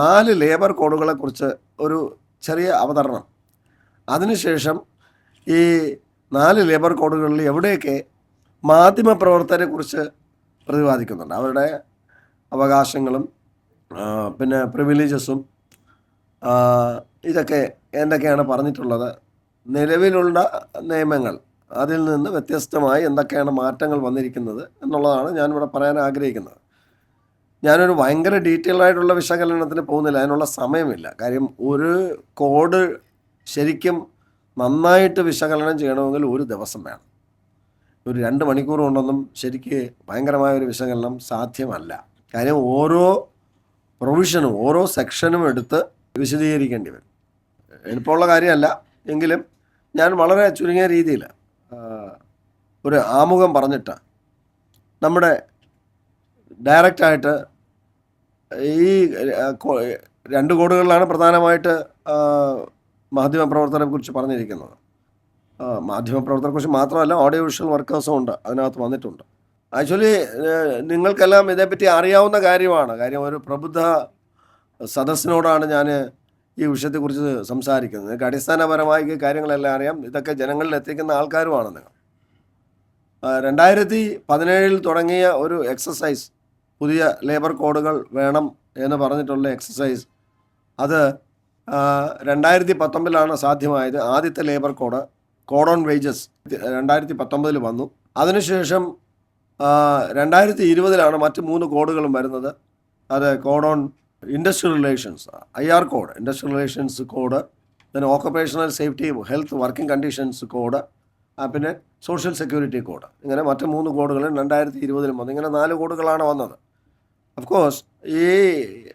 4 labour കോഡുകളെക്കുറിച്ച് ഒരു ചെറിയ അവതരണം. അതിനുശേഷം ഈ 4 ലേബർ കോഡുകളിൽ എവിടെയൊക്കെ മാധ്യമപ്രവർത്തകരെക്കുറിച്ച് പ്രതിപാദിക്കുന്നുണ്ട്, അവരുടെ അവകാശങ്ങളും പിന്നെ പ്രിവിലേജസും ഇതൊക്കെ എന്തൊക്കെയാണ് പറഞ്ഞിട്ടുള്ളത്, നിലവിലുള്ള നിയമങ്ങൾ അതിൽ നിന്ന് വ്യത്യസ്തമായി എന്തൊക്കെയാണ് മാറ്റങ്ങൾ വന്നിരിക്കുന്നത് എന്നുള്ളതാണ് ഞാനിവിടെ പറയാൻ ആഗ്രഹിക്കുന്നത്. ഞാനൊരു ഭയങ്കര ഡീറ്റെയിൽ ആയിട്ടുള്ള വിശകലനത്തിന് പോകുന്നില്ല, അതിനുള്ള സമയമില്ല. കാര്യം ഒരു കോഡ് ശരിക്കും നന്നായിട്ട് വിശകലനം ചെയ്യണമെങ്കിൽ ഒരു ദിവസം വേണം. ഒരു 2 മണിക്കൂർ കൊണ്ടൊന്നും ശരിക്ക് ഭയങ്കരമായൊരു വിശകലനം സാധ്യമല്ല. കാര്യം ഓരോ പ്രൊവിഷനും ഓരോ സെക്ഷനും എടുത്ത് വിശദീകരിക്കേണ്ടി വരും. എളുപ്പമുള്ള കാര്യമല്ല. എങ്കിലും ഞാൻ വളരെ ചുരുങ്ങിയ രീതിയിൽ ഒരു ആമുഖം പറഞ്ഞിട്ട് നമ്മുടെ ഡയറക്റ്റായിട്ട് ഈ 2 കോഡുകളിലാണ് പ്രധാനമായിട്ട് മാധ്യമപ്രവർത്തകരെക്കുറിച്ച് പറഞ്ഞിരിക്കുന്നത്. മാധ്യമപ്രവർത്തകരെക്കുറിച്ച് മാത്രമല്ല, ഓഡിയോ വിഷ്വൽ വർക്കേഴ്സും ഉണ്ട്, അതിനകത്ത് വന്നിട്ടുണ്ട്. ആക്ച്വലി നിങ്ങൾക്കെല്ലാം ഇതേപ്പറ്റി അറിയാവുന്ന കാര്യമാണ്. കാര്യം ഒരു പ്രബുദ്ധ സദസ്സിനോടാണ് ഞാൻ ഈ വിഷയത്തെക്കുറിച്ച് സംസാരിക്കുന്നത്. നിങ്ങൾക്ക് അടിസ്ഥാനപരമായി കാര്യങ്ങളെല്ലാം അറിയാം. ഇതൊക്കെ ജനങ്ങളിൽ എത്തിക്കുന്ന ആൾക്കാരുമാണ് നിങ്ങൾ. 2017 തുടങ്ങിയ ഒരു എക്സസൈസ്, പുതിയ ലേബർ കോഡുകൾ വേണം എന്ന് പറഞ്ഞിട്ടുള്ള എക്സസൈസ്, അത് 2019 സാധ്യമായത്. ആദ്യത്തെ ലേബർ കോഡ് ഓൺ വേജസ് 2019 വന്നു. അതിനുശേഷം 2020 മറ്റ് 3 കോഡുകളും വരുന്നത്. അത് code on industrial relations, IR code, industrial relations code, പിന്നെ occupational safety health working conditions code, പിന്നെ സോഷ്യൽ സെക്യൂരിറ്റി കോഡ്. ഇങ്ങനെ മറ്റ് 3 കോഡുകളും 2020 വന്നു. ഇങ്ങനെ 4 കോഡുകളാണ് വന്നത്. ഓഫ് കോഴ്സ്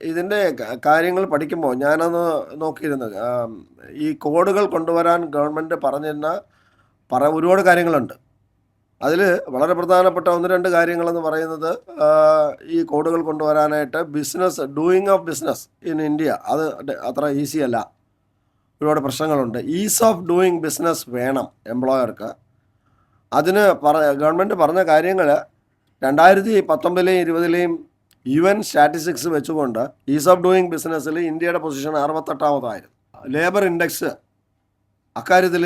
ഇതിൻ്റെ കാര്യങ്ങൾ പഠിക്കുമ്പോൾ ഞാനന്ന് നോക്കിയിരുന്നത്, ഈ കോഡുകൾ കൊണ്ടുവരാൻ ഗവൺമെൻറ് പറഞ്ഞിരുന്ന ഒരുപാട് കാര്യങ്ങളുണ്ട്. അതിൽ വളരെ പ്രധാനപ്പെട്ട 1-2 കാര്യങ്ങളെന്ന് പറയുന്നത്, ഈ കോഡുകൾ കൊണ്ടുവരാനായിട്ട് doing of business in India അത് അത്ര ഈസി അല്ല. ഒരുപാട് പ്രശ്നങ്ങളുണ്ട്. ഈസ് ഓഫ് ഡൂയിങ് ബിസിനസ് വേണം എംപ്ലോയർക്ക്. അതിന് ഗവൺമെൻറ് പറഞ്ഞ കാര്യങ്ങൾ 2019 20 UN സ്റ്റാറ്റിസ്റ്റിക്സ് വെച്ചുകൊണ്ട് ഈസ് ഓഫ് ഡൂയിങ് ബിസിനസ്സിൽ ഇന്ത്യയുടെ പൊസിഷൻ 68-ാമതായിരുന്നു. ലേബർ ഇൻഡെക്സ് അക്കാര്യത്തിൽ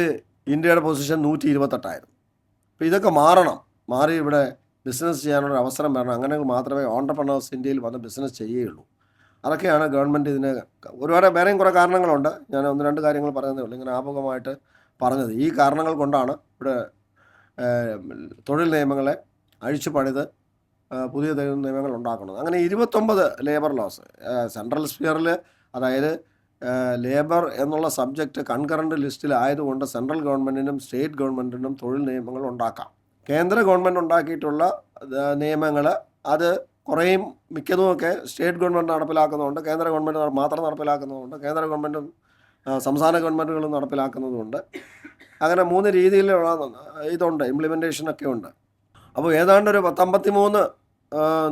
ഇന്ത്യയുടെ പൊസിഷൻ 128. അപ്പോൾ ഇതൊക്കെ മാറി ഇവിടെ ബിസിനസ് ചെയ്യാനുള്ള അവസരം വരണം. അങ്ങനെ മാത്രമേ ഓൺട്രപ്രണേഴ്സ് ഇന്ത്യയിൽ വന്ന് ബിസിനസ് ചെയ്യുകയുള്ളൂ. അതൊക്കെയാണ് ഗവൺമെൻറ് ഇതിന് ഒരുപാട് വേറെയും കുറേ കാരണങ്ങളുണ്ട്. ഞാൻ 1-2 കാര്യങ്ങൾ പറയുന്നേ ഉള്ളൂ, ഇങ്ങനെ ആമുഖമായിട്ട് പറഞ്ഞത്. ഈ കാരണങ്ങൾ കൊണ്ടാണ് ഇവിടെ തൊഴിൽ നിയമങ്ങളെ അഴിച്ചു പണിത് പുതിയ നിയമങ്ങൾ ഉണ്ടാക്കുന്നത്. അങ്ങനെ 29 ലേബർ ലോസ് സെൻട്രൽ സ്ഫിയറിൽ, അതായത് ലേബർ എന്നുള്ള സബ്ജക്റ്റ് കൺകറൻറ്റ് ലിസ്റ്റിലായതുകൊണ്ട് സെൻട്രൽ ഗവൺമെൻറ്റിനും സ്റ്റേറ്റ് ഗവൺമെൻറ്റിനും തൊഴിൽ നിയമങ്ങൾ ഉണ്ടാക്കാം. കേന്ദ്ര ഗവൺമെൻറ് ഉണ്ടാക്കിയിട്ടുള്ള നിയമങ്ങൾ അത് കുറേയും മിക്കതുമൊക്കെ സ്റ്റേറ്റ് ഗവൺമെൻറ് നടപ്പിലാക്കുന്നുണ്ട്, കേന്ദ്ര ഗവൺമെൻറ് മാത്രം നടപ്പിലാക്കുന്നതുകൊണ്ട്, കേന്ദ്ര ഗവൺമെൻറ്റും സംസ്ഥാന ഗവൺമെൻറ്റുകളും നടപ്പിലാക്കുന്നതുകൊണ്ട്. അങ്ങനെ 3 രീതിയിലുള്ള ഇതുണ്ട്, ഇംപ്ലിമെൻറ്റേഷനൊക്കെ ഉണ്ട്. അപ്പോൾ ഏതാണ്ട് ഒരു 53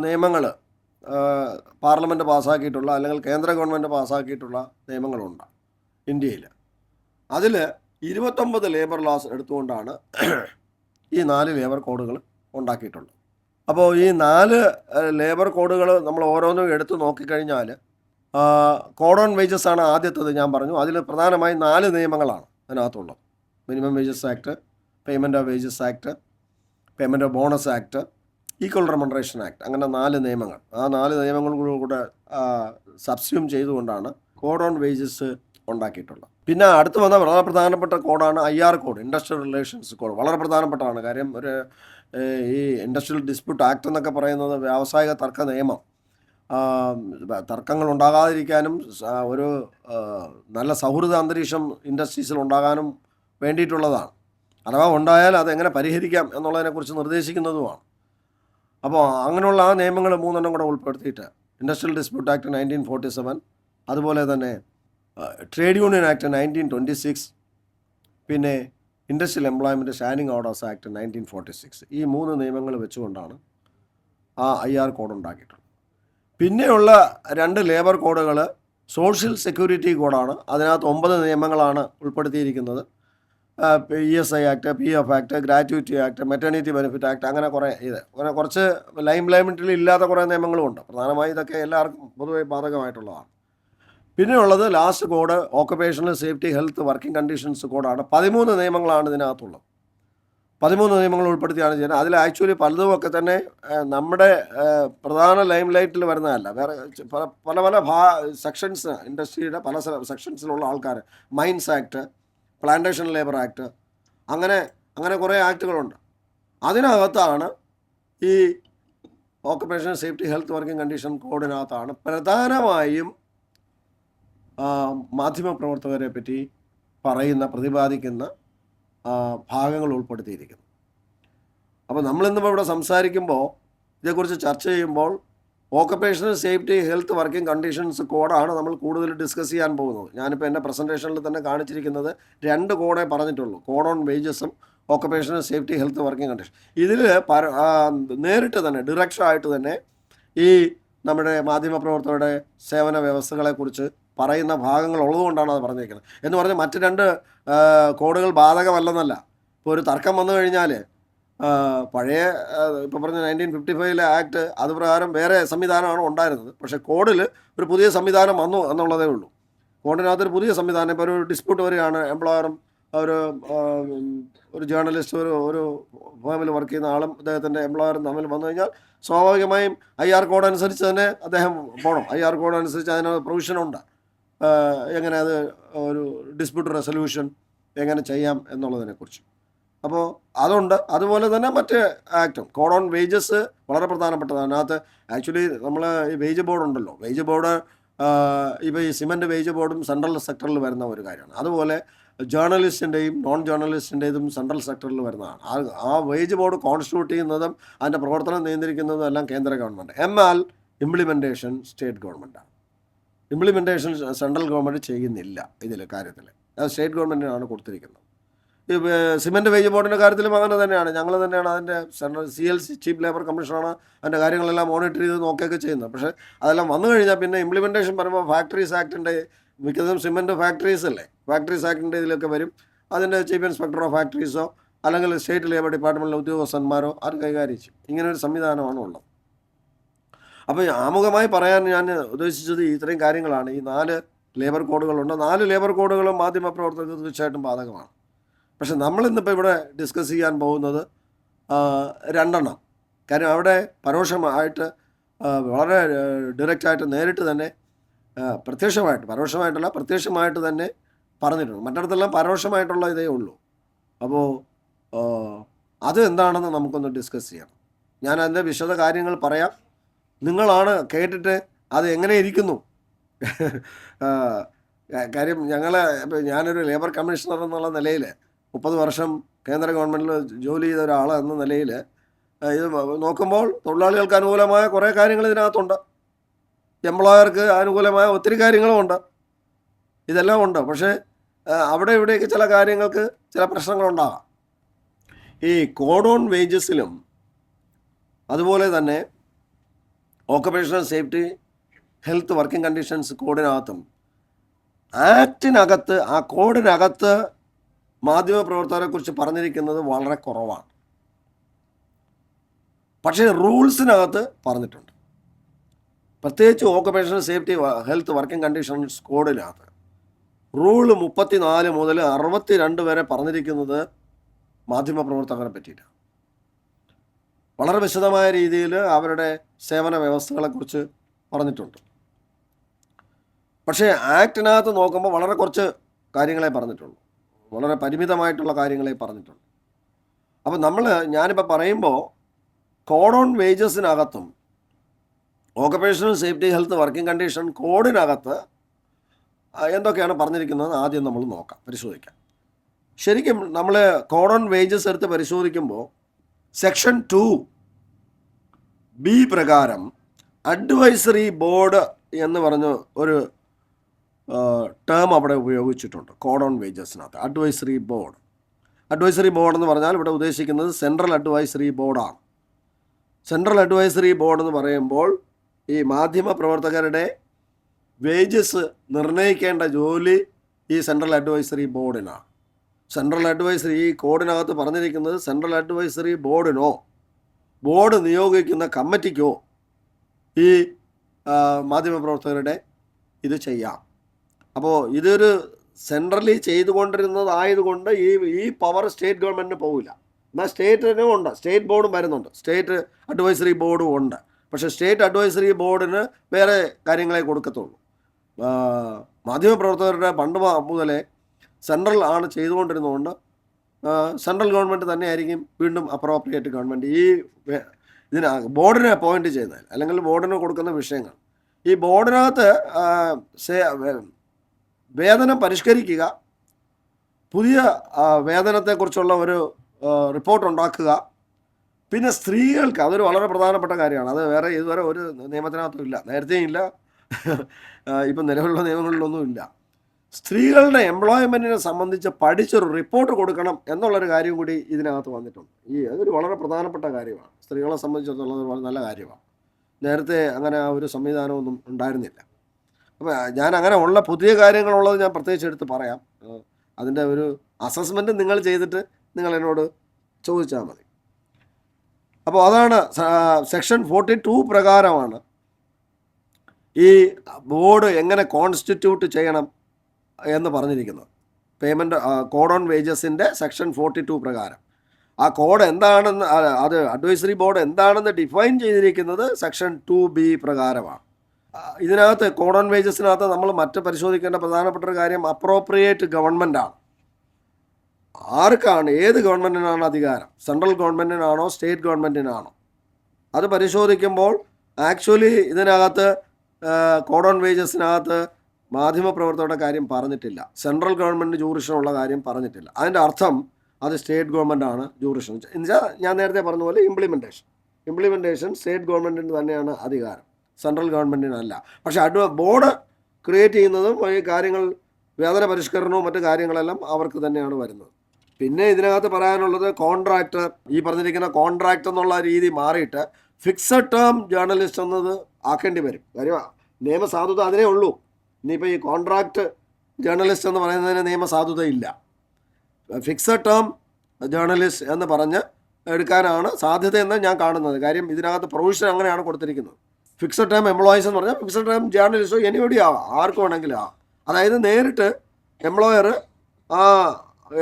നിയമങ്ങൾ പാർലമെൻറ്റ് പാസ്സാക്കിയിട്ടുള്ള അല്ലെങ്കിൽ കേന്ദ്ര ഗവൺമെൻറ് പാസ്സാക്കിയിട്ടുള്ള നിയമങ്ങളുണ്ട് ഇന്ത്യയിൽ. അതിൽ 29 ലേബർ ലോസ് എടുത്തുകൊണ്ടാണ് ഈ 4 ലേബർ കോഡുകൾ ഉണ്ടാക്കിയിട്ടുള്ളത്. അപ്പോൾ ഈ 4 ലേബർ കോഡുകൾ നമ്മൾ ഓരോന്നും എടുത്ത് നോക്കിക്കഴിഞ്ഞാൽ, കോഡ് ഓൺ വേജസ് ആണ് ആദ്യത്തേത്. ഞാൻ പറഞ്ഞു അതിൽ പ്രധാനമായും 4 നിയമങ്ങളാണ് അതിനകത്തുള്ളത്. Minimum wages act, payment of wages act, payment of bonus act, equal remuneration act, അങ്ങനെ 4 നിയമങ്ങൾ. ആ 4 നിയമങ്ങളും കൂടെ സബ്സ്യൂം ചെയ്തുകൊണ്ടാണ് കോഡ് ഓൺ വേജസ് ഉണ്ടാക്കിയിട്ടുള്ളത്. പിന്നെ അടുത്ത് വന്ന വളരെ പ്രധാനപ്പെട്ട കോഡാണ് IR code, industrial relations code. വളരെ പ്രധാനപ്പെട്ടതാണ്. കാര്യം ഈ ഇൻഡസ്ട്രിയൽ ഡിസ്പ്യൂട്ട് ആക്ട് എന്നൊക്കെ പറയുന്നത് വ്യാവസായിക തർക്ക നിയമം. തർക്കങ്ങൾ ഉണ്ടാകാതിരിക്കാനും ഒരു നല്ല സൗഹൃദ അന്തരീക്ഷം ഇൻഡസ്ട്രീസിൽ ഉണ്ടാകാനും വേണ്ടിയിട്ടുള്ളതാണ്. അഥവാ ഉണ്ടായാൽ അതെങ്ങനെ പരിഹരിക്കാം എന്നുള്ളതിനെക്കുറിച്ച് നിർദ്ദേശിക്കുന്നതുമാണ്. അപ്പോൾ അങ്ങനെയുള്ള ആ നിയമങ്ങൾ 3 കൂടെ ഉൾപ്പെടുത്തിയിട്ട് ഇൻഡസ്ട്രിയൽ ഡിസ്പ്യൂട്ട് ആക്ട് 1947, അതുപോലെ തന്നെ ട്രേഡ് യൂണിയൻ ആക്ട് 1926, പിന്നെ ഇൻഡസ്ട്രിയൽ എംപ്ലോയ്മെൻറ്റ് ഷാനിങ് ഓർഡേഴ്സ് ആക്ട് 1946. ഈ 3 നിയമങ്ങൾ വെച്ചുകൊണ്ടാണ് ആ IR കോഡ് ഉണ്ടാക്കിയിട്ടുള്ളത്. പിന്നെയുള്ള 2 ലേബർ കോഡുകൾ സോഷ്യൽ സെക്യൂരിറ്റി കോഡാണ്. അതിനകത്ത് 9 നിയമങ്ങളാണ് ഉൾപ്പെടുത്തിയിരിക്കുന്നത്. ESI act, PF act, gratuity act, maternity benefit act, അങ്ങനെ കുറച്ച് ലൈമിറ്റിൽ ഇല്ലാത്ത കുറേ നിയമങ്ങളുമുണ്ട്. പ്രധാനമായും ഇതൊക്കെ എല്ലാവർക്കും പൊതുവെ ബാധകമായിട്ടുള്ളതാണ്. പിന്നെയുള്ളത് last code occupational safety health working conditions കോഡാണ്. 13 നിയമങ്ങളാണ് ഇതിനകത്തുള്ളത്. 13 നിയമങ്ങൾ ഉൾപ്പെടുത്തിയാണ് ചെയ്യുന്നത്. അതിൽ ആക്ച്വലി പലതുമൊക്കെ തന്നെ നമ്മുടെ പ്രധാന ലൈം ലൈറ്റിൽ വരുന്നതല്ല. വേറെ പല പല സെക്ഷൻസ്, ഇൻഡസ്ട്രിയുടെ പല സെക്ഷൻസിലുള്ള ആൾക്കാർ, mines act, plantation labour act, അങ്ങനെ കുറേ ആക്റ്റുകളുണ്ട്. അതിനകത്താണ് ഈ occupational safety health working condition കോഡിനകത്താണ് പ്രധാനമായും മാധ്യമപ്രവർത്തകരെ പറ്റി പ്രതിപാദിക്കുന്ന ഭാഗങ്ങൾ ഉൾപ്പെടുത്തിയിരിക്കുന്നു. അപ്പോൾ നമ്മളിന്നിപ്പോൾ ഇവിടെ സംസാരിക്കുമ്പോൾ, ഇതേക്കുറിച്ച് ചർച്ച ചെയ്യുമ്പോൾ, occupational safety health working conditions കോഡാണ് നമ്മൾ കൂടുതൽ ഡിസ്കസ് ചെയ്യാൻ പോകുന്നത്. ഞാനിപ്പോൾ എൻ്റെ പ്രസൻറ്റേഷനിൽ തന്നെ കാണിച്ചിരിക്കുന്നത് 2 കോഡേ പറഞ്ഞിട്ടുള്ളൂ, കോഡ് ഓൺ വേജസും occupational safety health working condition. ഇതിൽ നേരിട്ട് തന്നെ ഡയറക്റ്റായിട്ട് തന്നെ ഈ നമ്മുടെ മാധ്യമപ്രവർത്തകരുടെ സേവന വ്യവസ്ഥകളെക്കുറിച്ച് പറയുന്ന ഭാഗങ്ങൾ ഉള്ളതുകൊണ്ടാണ് അത് പറഞ്ഞിരിക്കുന്നത്. എന്ന് പറഞ്ഞാൽ മറ്റ് 2 കോഡുകൾ ബാധകമല്ലെന്നല്ല. ഇപ്പോൾ ഒരു തർക്കം വന്നു കഴിഞ്ഞാൽ പഴയ ഇപ്പോൾ പറഞ്ഞ 1955 ആക്ട് അത് പ്രകാരം വേറെ സംവിധാനമാണ് ഉണ്ടായിരുന്നത്. പക്ഷേ കോഡിൽ ഒരു പുതിയ സംവിധാനം വന്നു എന്നുള്ളതേ ഉള്ളൂ. കോഡിനകത്തൊരു പുതിയ സംവിധാനം, ഇപ്പോൾ ഒരു ഡിസ്പ്യൂട്ട് വരികയാണ്, എംപ്ലോയറും ഒരു ജേർണലിസ്റ്റ് ഒരു ഫേമിൽ വർക്ക് ചെയ്യുന്ന ആളും അദ്ദേഹത്തിൻ്റെ എംപ്ലോയറും തമ്മിൽ വന്നു കഴിഞ്ഞാൽ സ്വാഭാവികമായും IR കോഡ് അനുസരിച്ച് തന്നെ അദ്ദേഹം പോകണം. IR കോഡ് അനുസരിച്ച് അതിന് പ്രൊവിഷനുണ്ട്, എങ്ങനെ അത് ഒരു ഡിസ്പ്യൂട്ട് റെസൊല്യൂഷൻ എങ്ങനെ ചെയ്യാം എന്നുള്ളതിനെക്കുറിച്ച്. അപ്പോൾ അതുണ്ട്. അതുപോലെ തന്നെ മറ്റ് ആക്റ്റും കോഡ് ഓൺ വേജസ് വളരെ പ്രധാനപ്പെട്ടതാണ്. അതിനകത്ത് ആക്ച്വലി നമ്മൾ ഈ വേജ് ബോർഡ് ഉണ്ടല്ലോ, വേജ് ബോർഡ് ഇപ്പോൾ ഈ സിമൻറ്റ് വേജ് ബോർഡും സെൻട്രൽ സെക്ടറിൽ വരുന്ന ഒരു കാര്യമാണ്. അതുപോലെ ജേർണലിസ്റ്റിൻ്റെയും നോൺ ജേർണലിസ്റ്റിൻ്റെതും സെൻട്രൽ സെക്ടറിൽ വരുന്നതാണ്. ആ വേജ് ബോർഡ് കോൺസ്റ്റിറ്റ്യൂട്ട് ചെയ്യുന്നതും അതിൻ്റെ പ്രവർത്തനം നിയന്ത്രിക്കുന്നതും എല്ലാം കേന്ദ്ര ഗവൺമെൻറ്. എന്നാൽ ഇംപ്ലിമെൻറ്റേഷൻ സ്റ്റേറ്റ് ഗവൺമെൻറ്റാണ്. ഇംപ്ലിമെൻറ്റേഷൻ സെൻട്രൽ ഗവൺമെൻറ് ചെയ്യുന്നില്ല. കാര്യത്തിൽ അത് സ്റ്റേറ്റ് ഗവൺമെൻറ്റിനാണ് കൊടുത്തിരിക്കുന്നത്. ഈ സിമൻറ്റ് വേജ് ബോർഡിൻ്റെ കാര്യത്തിലും അങ്ങനെ തന്നെയാണ്. ഞങ്ങൾ തന്നെയാണ് അതിൻ്റെ CLC ചീഫ് ലേബർ കമ്മീഷനാണ് അതിൻ്റെ കാര്യങ്ങളെല്ലാം മോണിറ്റർ ചെയ്ത് നോക്കുകയൊക്കെ ചെയ്യുന്നത്. പക്ഷേ അതെല്ലാം വന്നു കഴിഞ്ഞാൽ പിന്നെ ഇംപ്ലിമെൻറ്റേഷൻ പറയുമ്പോൾ ഫാക്ടറീസ് ആക്ടിൻ്റെ മിക്കതും സിമൻറ്റ് ഫാക്ടറീസ് അല്ലേ, ഫാക്ടറീസ് ആക്ടിൻ്റെ ഇതിലൊക്കെ വരും. അതിൻ്റെ ചീഫ് ഇൻസ്പെക്ടർ ഓഫ് ഫാക്ടറീസോ അല്ലെങ്കിൽ സ്റ്റേറ്റ് ലേബർ ഡിപ്പാർട്ട്മെൻറ്റിലെ ഉദ്യോഗസ്ഥന്മാരോ അത് കൈകാര്യം ചെയ്യും. ഇങ്ങനൊരു സംവിധാനമാണ് ഉള്ളത്. അപ്പോൾ ആമുഖമായി പറയാൻ ഞാൻ ഉദ്ദേശിച്ചത് ഇത്രയും കാര്യങ്ങളാണ്. ഈ 4 ലേബർ കോഡുകളുണ്ട്. 4 ലേബർ കോഡുകളും മാധ്യമപ്രവർത്തകർക്ക് തീർച്ചയായിട്ടും ബാധകമാണ്. പക്ഷെ നമ്മളിന്നിപ്പോൾ ഇവിടെ ഡിസ്കസ് ചെയ്യാൻ പോകുന്നത് 2 കാര്യം അവിടെ പരോക്ഷമായിട്ട് വളരെ ഡയറക്റ്റായിട്ട് നേരിട്ട് തന്നെ പ്രത്യക്ഷമായിട്ട് തന്നെ പറഞ്ഞിട്ടുണ്ട്. മറ്റിടത്തെല്ലാം പരോക്ഷമായിട്ടുള്ള ഇതേ ഉള്ളൂ. അപ്പോൾ അത് എന്താണെന്ന് നമുക്കൊന്ന് ഡിസ്കസ് ചെയ്യണം. ഞാൻ അതിൻ്റെ വിശദ കാര്യങ്ങൾ പറയാം. നിങ്ങളാണ് കേട്ടിട്ട് അത് എങ്ങനെ ഇരിക്കുന്നു. കാര്യം ഞാനൊരു ലേബർ കമ്മീഷണർ എന്നുള്ള നിലയിൽ 30 വർഷം കേന്ദ്ര ഗവൺമെൻറ്റിൽ ജോലി ചെയ്ത ഒരാൾ എന്ന നിലയിൽ ഇത് നോക്കുമ്പോൾ തൊഴിലാളികൾക്ക് അനുകൂലമായ കുറേ കാര്യങ്ങൾ ഇതിനകത്തുണ്ട്, എംപ്ലോയർക്ക് അനുകൂലമായ ഒത്തിരി കാര്യങ്ങളുമുണ്ട്, ഇതെല്ലാം ഉണ്ട്. പക്ഷേ അവിടെ ഇവിടെയൊക്കെ ചില കാര്യങ്ങൾക്ക് ചില പ്രശ്നങ്ങളുണ്ടാകാം. ഈ കോഡ് ഓൺ വേജസിലും അതുപോലെ തന്നെ occupational safety health working conditions കോഡിനകത്തും ആക്ടിനകത്ത്, ആ കോഡിനകത്ത് മാധ്യമപ്രവർത്തകരെക്കുറിച്ച് പറഞ്ഞിരിക്കുന്നത് വളരെ കുറവാണ്. പക്ഷേ റൂൾസിനകത്ത് പറഞ്ഞിട്ടുണ്ട്. പ്രത്യേകിച്ച് occupational safety health working conditions കോഡിനകത്ത് റൂൾ 34 മുതൽ 62 വരെ പറഞ്ഞിരിക്കുന്നത് മാധ്യമപ്രവർത്തകരെ പറ്റിയിട്ടാണ്. വളരെ വിശദമായ രീതിയിൽ അവരുടെ സേവന വ്യവസ്ഥകളെക്കുറിച്ച് പറഞ്ഞിട്ടുണ്ട്. പക്ഷേ ആക്ടിനകത്ത് നോക്കുമ്പോൾ വളരെ കുറച്ച് കാര്യങ്ങളെ പറഞ്ഞിട്ടുള്ളൂ, വളരെ പരിമിതമായിട്ടുള്ള കാര്യങ്ങളെ പറഞ്ഞിട്ടുണ്ട്. അപ്പോൾ ഞാനിപ്പോൾ പറയുമ്പോൾ കോഡ് ഓൺ വേജസിനകത്തും occupational safety health working condition കോഡിനകത്ത് എന്തൊക്കെയാണ് പറഞ്ഞിരിക്കുന്നത് ആദ്യം നമ്മൾ പരിശോധിക്കാം. ശരിക്കും നമ്മൾ കോഡ് ഓൺ വേജസ് എടുത്ത് പരിശോധിക്കുമ്പോൾ സെക്ഷൻ 2B പ്രകാരം അഡ്വൈസറി ബോർഡ് എന്ന് പറഞ്ഞ ഒരു ടേം അവിടെ ഉപയോഗിച്ചിട്ടുണ്ട്. കോഡ് ഓൺ വേജസിനകത്ത് അഡ്വൈസറി ബോർഡ് എന്ന് പറഞ്ഞാൽ ഇവിടെ ഉദ്ദേശിക്കുന്നത് സെൻട്രൽ അഡ്വൈസറി ബോർഡാണ്. സെൻട്രൽ അഡ്വൈസറി ബോർഡ് എന്ന് പറയുമ്പോൾ ഈ മാധ്യമ പ്രവർത്തകരുടെ വേജസ് നിർണ്ണയിക്കേണ്ട ജോലി ഈ സെൻട്രൽ അഡ്വൈസറി ബോർഡിനാണ്. ഈ കോഡിനകത്ത് പറഞ്ഞിരിക്കുന്നത് സെൻട്രൽ അഡ്വൈസറി ബോർഡിനോ ബോർഡ് നിയോഗിക്കുന്ന കമ്മിറ്റിക്കോ ഈ മാധ്യമപ്രവർത്തകരുടെ ഇത് ചെയ്യാം. അപ്പോൾ ഇതൊരു സെൻട്രലി ചെയ്തുകൊണ്ടിരുന്നതായതുകൊണ്ട് ഈ പവർ സ്റ്റേറ്റ് ഗവൺമെൻറ്റിന് പോകില്ല. എന്നാൽ സ്റ്റേറ്റിനും ഉണ്ട്, സ്റ്റേറ്റ് ബോർഡും വരുന്നുണ്ട്, സ്റ്റേറ്റ് അഡ്വൈസറി ബോർഡും ഉണ്ട്. പക്ഷേ സ്റ്റേറ്റ് അഡ്വൈസറി ബോർഡിന് വേറെ കാര്യങ്ങളെ കൊടുക്കത്തുള്ളൂ. മാധ്യമപ്രവർത്തകരുടെ പണ്ട് മുതലേ സെൻട്രൽ ആണ് ചെയ്തുകൊണ്ടിരുന്നതുകൊണ്ട് സെൻട്രൽ ഗവൺമെൻറ് തന്നെയായിരിക്കും വീണ്ടും അപ്രോപ്രിയേറ്റ് ഗവൺമെൻറ് ഇതിന് ബോർഡിനെ അപ്പോയിൻറ്റ് ചെയ്താൽ, അല്ലെങ്കിൽ ബോർഡിന് കൊടുക്കുന്ന വിഷയങ്ങൾ. ഈ ബോർഡിനകത്ത് വേതനം പരിഷ്കരിക്കുക, പുതിയ വേതനത്തെക്കുറിച്ചുള്ള ഒരു റിപ്പോർട്ട് ഉണ്ടാക്കുക, പിന്നെ സ്ത്രീകൾക്ക് അതൊരു വളരെ പ്രധാനപ്പെട്ട കാര്യമാണ്. അത് വേറെ ഇതുവരെ ഒരു നിയമത്തിനകത്തും ഇല്ല, നേരത്തെയും ഇല്ല, ഇപ്പം നിലവിലുള്ള നിയമങ്ങളിലൊന്നും ഇല്ല. സ്ത്രീകളുടെ എംപ്ലോയ്മെൻറ്റിനെ സംബന്ധിച്ച് പഠിച്ചൊരു റിപ്പോർട്ട് കൊടുക്കണം എന്നുള്ളൊരു കാര്യം കൂടി ഇതിനകത്ത് വന്നിട്ടുണ്ട്. അതൊരു വളരെ പ്രധാനപ്പെട്ട കാര്യമാണ്, സ്ത്രീകളെ സംബന്ധിച്ചിടത്തോളം വളരെ നല്ല കാര്യമാണ്. നേരത്തെ അങ്ങനെ ആ ഒരു സംവിധാനമൊന്നും ഉണ്ടായിരുന്നില്ല. അപ്പോൾ ഞാൻ അങ്ങനെ ഉള്ള പുതിയ കാര്യങ്ങളുള്ളത് ഞാൻ പ്രത്യേകിച്ച് എടുത്ത് പറയാം. അതിൻ്റെ ഒരു അസസ്മെൻറ്റ് നിങ്ങൾ ചെയ്തിട്ട് നിങ്ങൾ എന്നോട് ചോദിച്ചാൽ മതി. അപ്പോൾ അതാണ് സെക്ഷൻ 42 പ്രകാരമാണ് ഈ ബോർഡ് എങ്ങനെ കോൺസ്റ്റിറ്റ്യൂട്ട് ചെയ്യണം എന്ന് പറഞ്ഞിരിക്കുന്നത്. പേയ്മെൻറ്റ് കോഡ് ഓൺ വേജസിൻ്റെ സെക്ഷൻ 42 പ്രകാരം. ആ കോഡ് എന്താണെന്ന്, അത് അഡ്വൈസറി ബോർഡ് എന്താണെന്ന് ഡിഫൈൻ ചെയ്തിരിക്കുന്നത് സെക്ഷൻ 2B പ്രകാരമാണ്. ഇതിനകത്ത് കോഡ് ഓൺ വേജസിനകത്ത് നമ്മൾ മറ്റ് പരിശോധിക്കേണ്ട പ്രധാനപ്പെട്ട ഒരു കാര്യം അപ്രോപ്രിയേറ്റ് ഗവൺമെൻറ്റാണ്. ആർക്കാണ്, ഏത് ഗവൺമെൻറ്റിനാണ് അധികാരം? സെൻട്രൽ ഗവൺമെൻറ്റിനാണോ സ്റ്റേറ്റ് ഗവൺമെൻറ്റിനാണോ? അത് പരിശോധിക്കുമ്പോൾ ആക്ച്വലി ഇതിനകത്ത് കോഡ് ഓൺ വേജസിനകത്ത് മാധ്യമപ്രവർത്തകരുടെ കാര്യം പറഞ്ഞിട്ടില്ല, സെൻട്രൽ ഗവൺമെൻറ് ജൂറിഷനുള്ള കാര്യം പറഞ്ഞിട്ടില്ല. അതിൻ്റെ അർത്ഥം അത് സ്റ്റേറ്റ് ഗവൺമെൻറ്റാണ് ജൂറിഷൻ. എന്നുവെച്ചാൽ ഞാൻ നേരത്തെ പറഞ്ഞ പോലെ ഇംപ്ലിമെൻറ്റേഷൻ സ്റ്റേറ്റ് ഗവൺമെൻറ്റിന് തന്നെയാണ് അധികാരം, സെൻട്രൽ ഗവൺമെൻറ്റിനല്ല. പക്ഷേ ബോർഡ് ക്രിയേറ്റ് ചെയ്യുന്നതും ഈ കാര്യങ്ങൾ, വേതന പരിഷ്കരണവും മറ്റു കാര്യങ്ങളെല്ലാം അവർക്ക് തന്നെയാണ് വരുന്നത്. പിന്നെ ഇതിനകത്ത് പറയാനുള്ളത് കോൺട്രാക്ടർ, ഈ പറഞ്ഞിരിക്കുന്ന കോൺട്രാക്ട് എന്നുള്ള രീതി മാറിയിട്ട് ഫിക്സഡ് ടേം ജേർണലിസ്റ്റ് എന്നത് ആക്കേണ്ടി വരും. കാര്യം നിയമസാധുത അതിനേ ഉള്ളൂ. ഇനിയിപ്പോൾ ഈ കോൺട്രാക്ട് ജേർണലിസ്റ്റ് എന്ന് പറയുന്നതിന് നിയമസാധുത ഇല്ല. ഫിക്സഡ് ടേം ജേർണലിസ്റ്റ് എന്ന് പറഞ്ഞ് എടുക്കാനാണ് സാധ്യതയെന്ന് ഞാൻ കാണുന്നത്. കാര്യം ഇതിനകത്ത് പ്രൊവിഷൻ അങ്ങനെയാണ് കൊടുത്തിരിക്കുന്നത്. ഫിക്സഡ് ടേം എംപ്ലോയീസ് എന്ന് പറഞ്ഞാൽ ഫിക്സഡ് ടേം ജേർണലിസ്റ്റോ എനിബഡി ആവാം, ആർക്ക് വേണമെങ്കിലും ആവാം. അതായത് നേരിട്ട് എംപ്ലോയർ ആ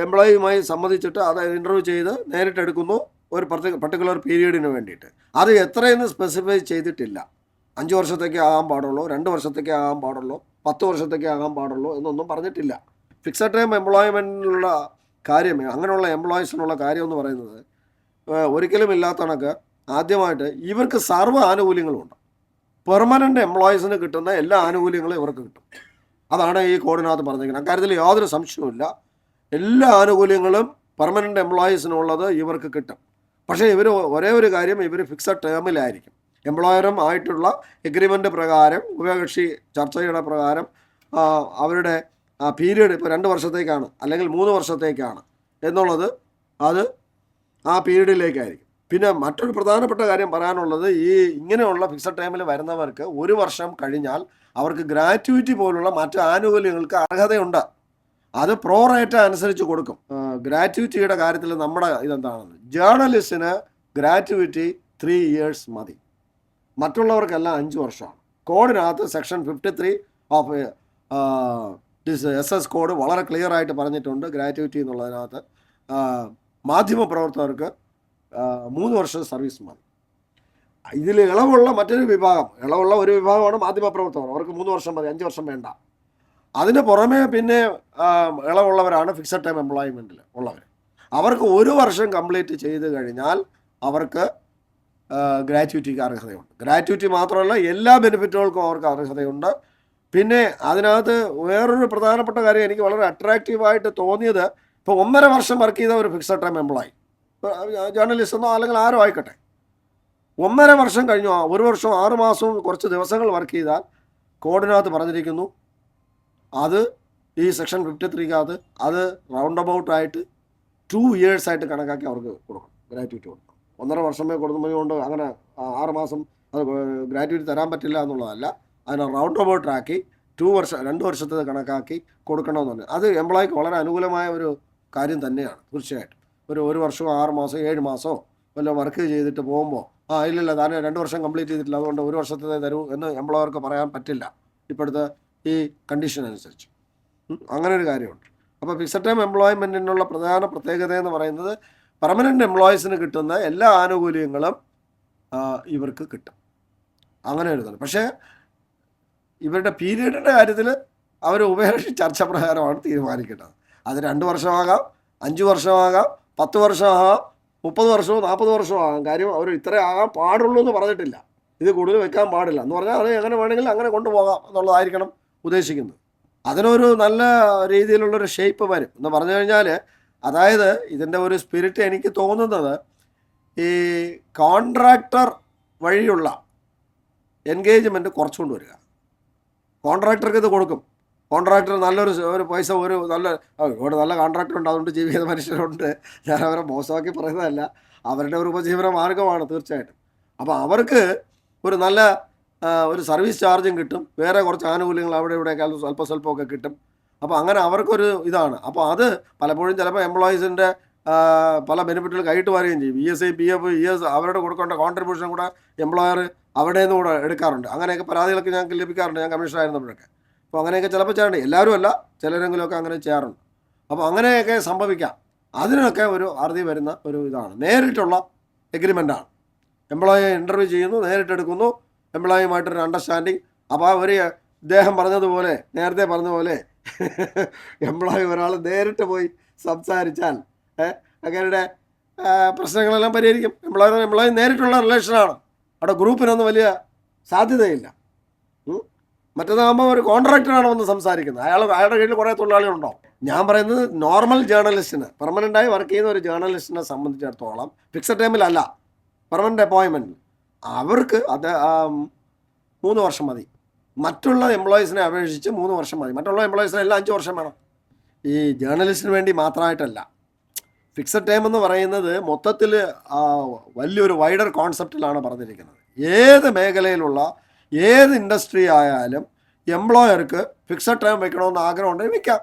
എംപ്ലോയിയുമായി സംബന്ധിച്ചിട്ട് അത് ഇൻ്റർവ്യൂ ചെയ്ത് നേരിട്ട് എടുക്കുന്നു ഒരു പർട്ടിക്കുലർ പീരീഡിന് വേണ്ടിയിട്ട്. അത് എത്രയെന്ന് സ്പെസിഫൈ ചെയ്തിട്ടില്ല. 5 വർഷത്തേക്ക് ആകാൻ പാടുള്ളൂ, 2 വർഷത്തേക്ക് ആകാൻ പാടുള്ളൂ, 10 വർഷത്തേക്ക് ആകാൻ പാടുള്ളൂ എന്നൊന്നും പറഞ്ഞിട്ടില്ല. ഫിക്സഡ് ടൈം എംപ്ലോയ്മെൻറ്റിനുള്ള കാര്യം, അങ്ങനെയുള്ള എംപ്ലോയീസിനുള്ള കാര്യം എന്ന് പറയുന്നത് ഒരിക്കലും ഇല്ലാത്ത കണക്ക് ആദ്യമായിട്ട് ഇവർക്ക് സർവ്വ ആനുകൂല്യങ്ങളുമുണ്ട്. പെർമനൻ്റ് എംപ്ലോയീസിന് കിട്ടുന്ന എല്ലാ ആനുകൂല്യങ്ങളും ഇവർക്ക് കിട്ടും. അതാണ് ഈ കോഡിനകത്ത് പറഞ്ഞിരിക്കുന്നത്. അക്കാര്യത്തിൽ യാതൊരു സംശയവുമില്ല. എല്ലാ ആനുകൂല്യങ്ങളും പെർമനൻ്റ് എംപ്ലോയീസിനുള്ളത് ഇവർക്ക് കിട്ടും. പക്ഷേ ഇവർ ഒരേ ഒരു കാര്യം, ഇവർ ഫിക്സഡ് ടേമിലായിരിക്കും. എംപ്ലോയറും ആയിട്ടുള്ള എഗ്രിമെൻ്റ് പ്രകാരം, ഉഭയകക്ഷി ചർച്ചയുടെ പ്രകാരം അവരുടെ പീരീഡ് ഇപ്പോൾ 2 വർഷത്തേക്കാണ് അല്ലെങ്കിൽ 3 വർഷത്തേക്കാണ് എന്നുള്ളത് അത് ആ പീരീഡിലേക്കായിരിക്കും. പിന്നെ മറ്റൊരു പ്രധാനപ്പെട്ട കാര്യം പറയാനുള്ളത്, ഈ ഇങ്ങനെയുള്ള ഫിക്സഡ് ടൈമിൽ വരുന്നവർക്ക് 1 വർഷം കഴിഞ്ഞാൽ അവർക്ക് ഗ്രാറ്റുവിറ്റി പോലുള്ള മറ്റ് ആനുകൂല്യങ്ങൾക്ക് അർഹതയുണ്ട്. അത് പ്രോറേറ്റ അനുസരിച്ച് കൊടുക്കും. ഗ്രാറ്റുവിറ്റിയുടെ കാര്യത്തിൽ നമ്മുടെ ഇതെന്താണെന്ന്, ജേർണലിസ്റ്റിന് ഗ്രാറ്റുവിറ്റി 3 years മതി, മറ്റുള്ളവർക്കെല്ലാം 5 വർഷമാണ്. കോഡിനകത്ത് സെക്ഷൻ 53 ഓഫ് SS കോഡ് വളരെ ക്ലിയർ ആയിട്ട് പറഞ്ഞിട്ടുണ്ട്. ഗ്രാറ്റുവിറ്റി എന്നുള്ളതിനകത്ത് മാധ്യമപ്രവർത്തകർക്ക് 3 വർഷം സർവീസ് മതി. ഇതിൽ ഇളവുള്ള മറ്റൊരു വിഭാഗം, ഇളവുള്ള ഒരു വിഭാഗമാണ് മാധ്യമപ്രവർത്തകർ. അവർക്ക് 3 വർഷം മതി, 5 വർഷം വേണ്ട. അതിന് പുറമേ പിന്നെ ഇളവുള്ളവരാണ് ഫിക്സഡ് ടൈം എംപ്ലോയ്മെൻറ്റിൽ ഉള്ളവർ. അവർക്ക് 1 വർഷം കംപ്ലീറ്റ് ചെയ്ത് കഴിഞ്ഞാൽ അവർക്ക് ഗ്രാറ്റുവിറ്റിക്ക് അർഹതയുണ്ട്. ഗ്രാറ്റുവിറ്റി മാത്രമല്ല, എല്ലാ ബെനിഫിറ്റുകൾക്കും അവർക്ക് അർഹതയുണ്ട്. പിന്നെ അതിനകത്ത് വേറൊരു പ്രധാനപ്പെട്ട കാര്യം എനിക്ക് വളരെ അട്രാക്റ്റീവായിട്ട് തോന്നിയത്, ഇപ്പോൾ 1.5 വർഷം വർക്ക് ചെയ്ത ഒരു ഫിക്സഡ് ടൈം എംപ്ലോയി, ജേർണലിസ്റ്റെന്നോ അല്ലെങ്കിൽ ആരോ ആയിക്കോട്ടെ, 1.5 വർഷം കഴിഞ്ഞു 1 വർഷവും 6 മാസവും കുറച്ച് ദിവസങ്ങൾ വർക്ക് ചെയ്താൽ കോഡിനകത്ത് പറഞ്ഞിരിക്കുന്നു അത് ഈ സെക്ഷൻ 53ക്കകത്ത് അത് റൗണ്ട് അബൌട്ടായിട്ട് 2 years ആയിട്ട് കണക്കാക്കി അവർക്ക് കൊടുക്കണം, ഗ്രാറ്റുവിറ്റി കൊടുക്കണം. 1.5 വർഷമേ കൊടുക്കുമ്പോൾ അങ്ങനെ 6 മാസം അത് ഗ്രാറ്റുവിറ്റി തരാൻ പറ്റില്ല എന്നുള്ളതല്ല. അതിനെ റൗണ്ട് അബൌട്ടാക്കി 2 വർഷത്തെ കണക്കാക്കി കൊടുക്കണമെന്ന്. അത് എംപ്ലോയിക്ക് വളരെ അനുകൂലമായ ഒരു കാര്യം തന്നെയാണ്. തീർച്ചയായിട്ടും ഒരു വർഷമോ 6 മാസമോ 7 മാസമോ വല്ല വർക്ക് ചെയ്തിട്ട് പോകുമ്പോൾ ഇല്ലില്ല താൻ 2 വർഷം കംപ്ലീറ്റ് ചെയ്തിട്ടില്ല അതുകൊണ്ട് 1 വർഷത്തെ തരൂ എന്ന് എംപ്ലോയർക്ക് പറയാൻ പറ്റില്ല ഇപ്പോഴത്തെ ഈ കണ്ടീഷൻ അനുസരിച്ച്. അങ്ങനെ ഒരു കാര്യമുണ്ട്. അപ്പോൾ ഫിക്സഡ് ടൈം എംപ്ലോയ്മെൻറ്റിനുള്ള പ്രധാന പ്രത്യേകത എന്ന് പറയുന്നത് പെർമനൻ്റ് എംപ്ലോയീസിന് കിട്ടുന്ന എല്ലാ ആനുകൂല്യങ്ങളും ഇവർക്ക് കിട്ടും. അങ്ങനെ ഒരു ഇതാണ്. പക്ഷേ ഇവരുടെ പീരീഡിൻ്റെ കാര്യത്തിൽ അവർ ഉഭയകക്ഷി ചർച്ച പ്രകാരമാണ് തീരുമാനിക്കേണ്ടത്. അത് 2 വർഷമാകാം, 5 വർഷമാകാം, 10 വർഷമാകാം, 30 വർഷവും 40 വർഷവും ആകാം. കാര്യം അവർ ഇത്രേ ആകാൻ പാടുള്ളൂ എന്ന് പറഞ്ഞിട്ടില്ല. ഇത് കൂടുതൽ വെക്കാൻ പാടില്ല എന്ന് പറഞ്ഞാൽ അത് എങ്ങനെ വേണമെങ്കിലും അങ്ങനെ കൊണ്ടുപോകാം എന്നുള്ളതായിരിക്കണം ഉദ്ദേശിക്കുന്നത്. അതിനൊരു നല്ല രീതിയിലുള്ളൊരു ഷേപ്പ് വരും എന്ന് പറഞ്ഞു കഴിഞ്ഞാൽ, അതായത് ഇതിൻ്റെ ഒരു സ്പിരിറ്റ് എനിക്ക് തോന്നുന്നത് ഈ കോൺട്രാക്ടർ വഴിയുള്ള എൻഗേജ്മെൻറ്റ് കുറച്ചുകൊണ്ട് വരിക. കോൺട്രാക്ടർക്ക് ഇത് കൊടുക്കും. കോൺട്രാക്ടർ നല്ലൊരു പൈസ ഇവിടെ നല്ല കോൺട്രാക്ടർ ഉണ്ട്, അതുകൊണ്ട് ജീവിക്കുന്ന മനുഷ്യരുണ്ട്. ഞാൻ അവരെ മോശമാക്കി പറയുന്നതല്ല, അവരുടെ ഒരു ഉപജീവന മാർഗമാണ് തീർച്ചയായിട്ടും. അപ്പോൾ അവർക്ക് ഒരു നല്ല ഒരു സർവീസ് ചാർജും കിട്ടും, വേറെ കുറച്ച് ആനുകൂല്യങ്ങൾ അവിടെ ഇവിടെയൊക്കെ സ്വല്പമൊക്കെ കിട്ടും. അപ്പോൾ അങ്ങനെ അവർക്കൊരു ഇതാണ്. അപ്പോൾ അത് പലപ്പോഴും ചിലപ്പോൾ എംപ്ലോയീസിൻ്റെ പല ബെനിഫിറ്റുകൾ കൈയിട്ട് വരികയും ചെയ്യും. ESI, PF, ES അവരുടെ കൊടുക്കേണ്ട കോൺട്രിബ്യൂഷൻ കൂടെ എംപ്ലോയർ അവിടെ നിന്ന് കൂടെ എടുക്കാറുണ്ട്. അങ്ങനെയൊക്കെ പരാതികളൊക്കെ ഞങ്ങൾക്ക് ലഭിക്കാറുണ്ട്, ഞാൻ കമ്മീഷണറായിരുന്നപ്പോഴൊക്കെ. അപ്പോൾ അങ്ങനെയൊക്കെ ചിലപ്പോൾ ചെയ്യാറുണ്ട്, എല്ലാവരും അല്ല, ചിലരെങ്കിലുമൊക്കെ അങ്ങനെ ചെയ്യാറുണ്ട്. അപ്പോൾ അങ്ങനെയൊക്കെ സംഭവിക്കാം. അതിനൊക്കെ ഒരു അറുതി വരുന്ന ഒരു ഇതാണ്, നേരിട്ടുള്ള എഗ്രിമെൻ്റാണ്. എംപ്ലോയിയെ ഇൻ്റർവ്യൂ ചെയ്യുന്നു, നേരിട്ടെടുക്കുന്നു, എംപ്ലോയിയുമായിട്ടൊരു അണ്ടർസ്റ്റാൻഡിങ്. അപ്പോൾ ഇദ്ദേഹം പറഞ്ഞതുപോലെ, നേരത്തെ പറഞ്ഞതുപോലെ എംപ്ലോയി ഒരാൾ നേരിട്ട് പോയി സംസാരിച്ചാൽ അങ്ങനെയുടെ പ്രശ്നങ്ങളെല്ലാം പരിഹരിക്കും. എംപ്ലോയി നേരിട്ടുള്ള റിലേഷനാണ്, അവിടെ ഗ്രൂപ്പിനൊന്നും വലിയ സാധ്യതയില്ല. മറ്റേതാകുമ്പോൾ ഒരു കോൺട്രാക്ടറാണ് വന്ന് സംസാരിക്കുന്നത്, അയാളുടെ കീഴിൽ കുറേ തൊഴിലാളികളുണ്ടാവും. ഞാൻ പറയുന്നത് നോർമൽ ജേർണലിസ്റ്റിന്, പെർമനൻ്റായി വർക്ക് ചെയ്യുന്ന ഒരു ജേർണലിസ്റ്റിനെ സംബന്ധിച്ചിടത്തോളം ഫിക്സഡ് ടൈമിലല്ല, പെർമനൻ്റ് അപ്പോയിൻമെൻറ്റ്, അവർക്ക് അത് 3 വർഷം മതി. മറ്റുള്ള എംപ്ലോയീസിനെ അപേക്ഷിച്ച് 3 വർഷം മതി. മറ്റുള്ള എംപ്ലോയീസിന് എല്ലാം 5 വർഷം വേണം. ഈ ജേർണലിസ്റ്റിന് വേണ്ടി മാത്രമായിട്ടല്ല. ഫിക്സഡ് ടൈം എന്ന് പറയുന്നത് മൊത്തത്തിൽ വലിയൊരു വൈഡർ കോൺസെപ്റ്റിലാണ് പറഞ്ഞിരിക്കുന്നത്. ഏത് മേഖലയിലുള്ള ഏത് ഇൻഡസ്ട്രി ആയാലും എംപ്ലോയർക്ക് ഫിക്സഡ് ടൈം വെക്കണമെന്ന് ആഗ്രഹം ഉണ്ടെങ്കിൽ വെക്കാം.